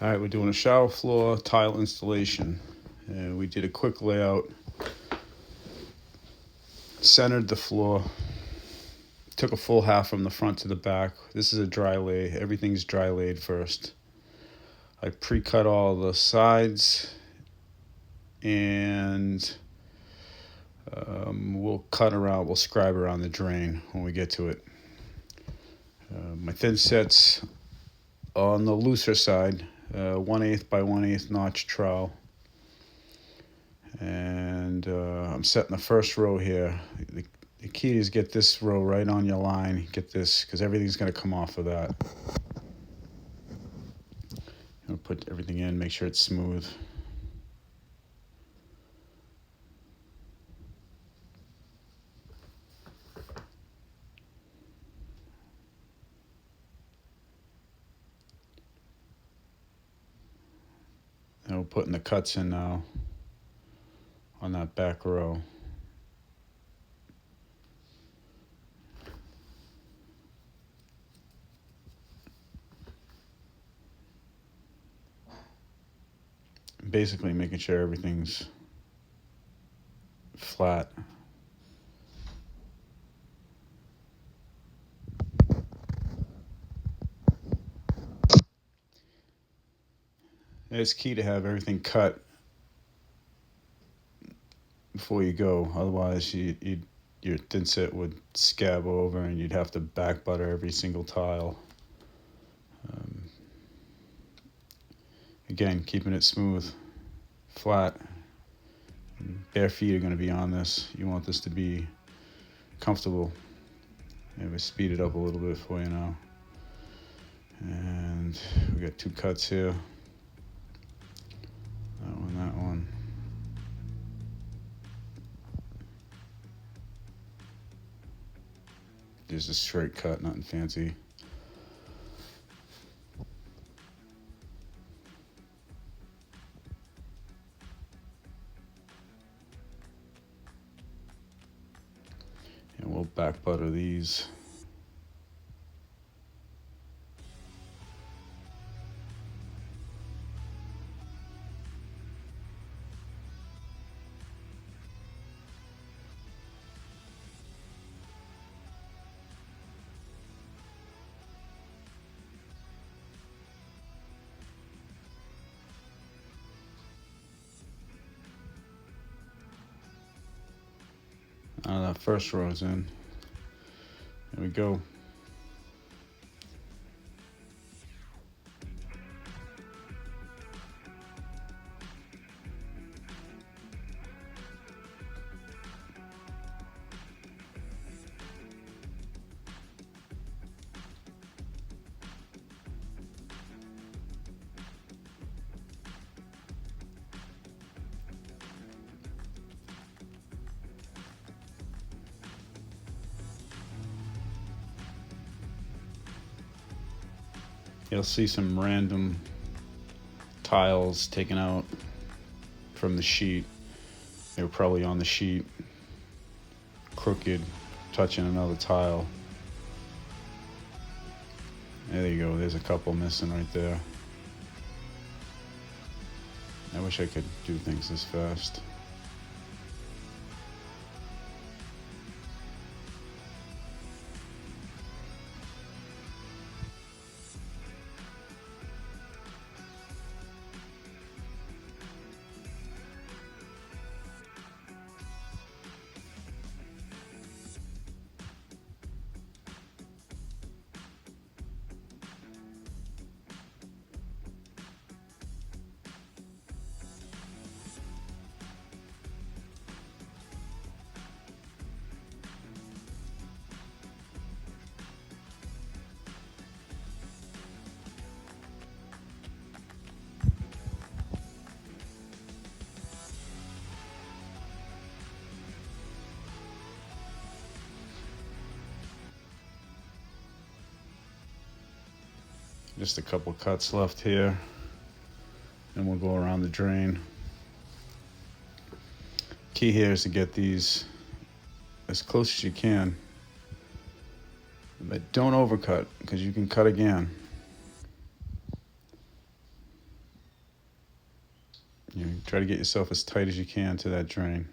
All right, we're doing a shower floor tile installation. We did a quick layout, centered the floor, took a full half from the front to the back. This is a dry lay. Everything's dry laid first. I pre-cut all the sides, and we'll scribe around the drain when we get to it. My thin sets on the looser side, 1/8 by 1/8 notch trowel. And I'm setting the first row here. The key is get this row right on your line. Get this, because everything's going to come off of that. I'll put everything in, make sure it's smooth. And we're putting the cuts in now on that back row. Basically making sure everything's flat. It's key to have everything cut before you go. Otherwise, your thin set would scab over and you'd have to back butter every single tile. Again, keeping it smooth, flat. Bare feet are going to be on this. You want this to be comfortable. Maybe speed it up a little bit for you now. And we got 2 cuts here. That one, that one. There's a straight cut, nothing fancy. And we'll back butter these. That first row is in. There we go. You'll see some random tiles taken out from the sheet. They were probably on the sheet, crooked, touching another tile. There you go, there's a couple missing right there. I wish I could do things this fast. Just a couple cuts left here, and we'll go around the drain. Key here is to get these as close as you can, but don't overcut because you can cut again. You know, try to get yourself as tight as you can to that drain.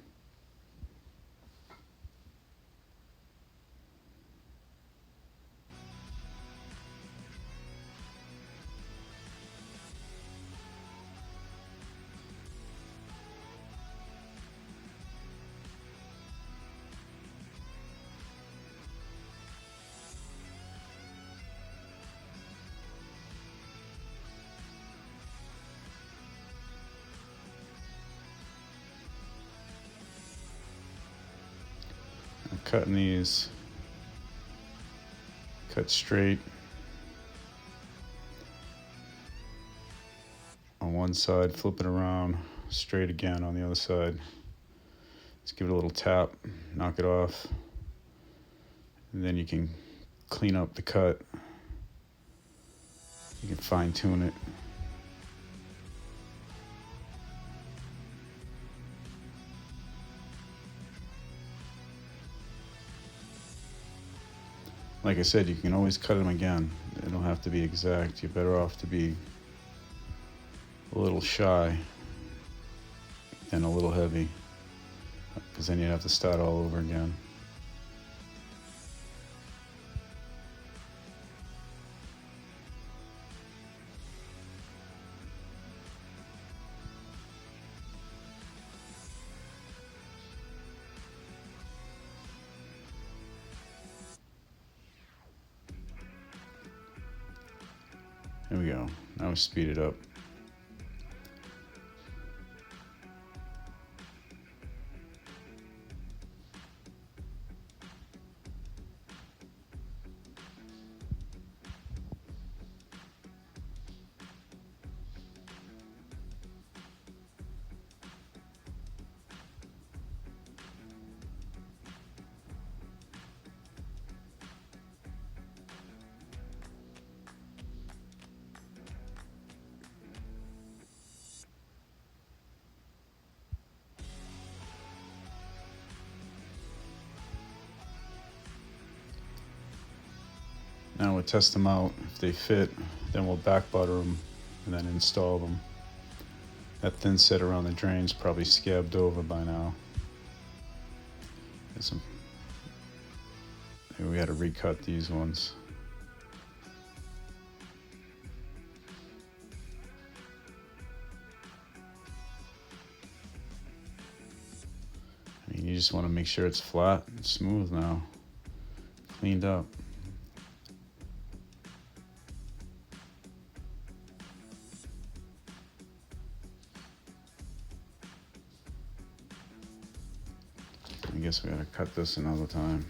I'm cutting these, cut straight on one side, flip it around, straight again on the other side. Just give it a little tap, knock it off, and then you can clean up the cut. You can fine tune it. Like I said, you can always cut them again. They don't have to be exact. You're better off to be a little shy than a little heavy, because then you'd have to start all over again. There we go. Now we speed it up. Now we'll test them out. If they fit, then we'll back butter them and then install them. That thin set around the drain's probably scabbed over by now. Maybe we had to recut these ones. I mean, you just want to make sure it's flat and smooth now, cleaned up. I guess we gotta cut this another time.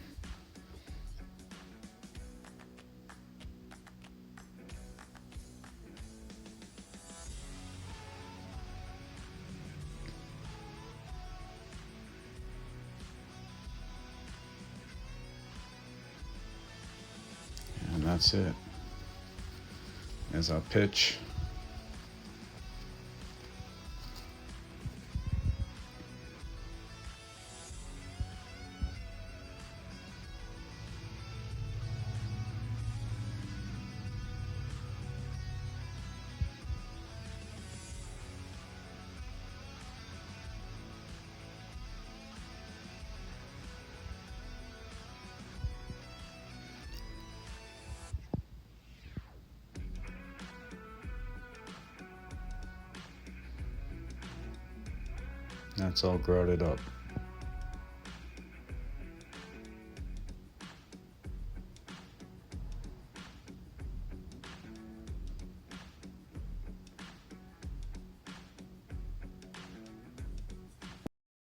And that's it. There's our pitch. That's all grouted up.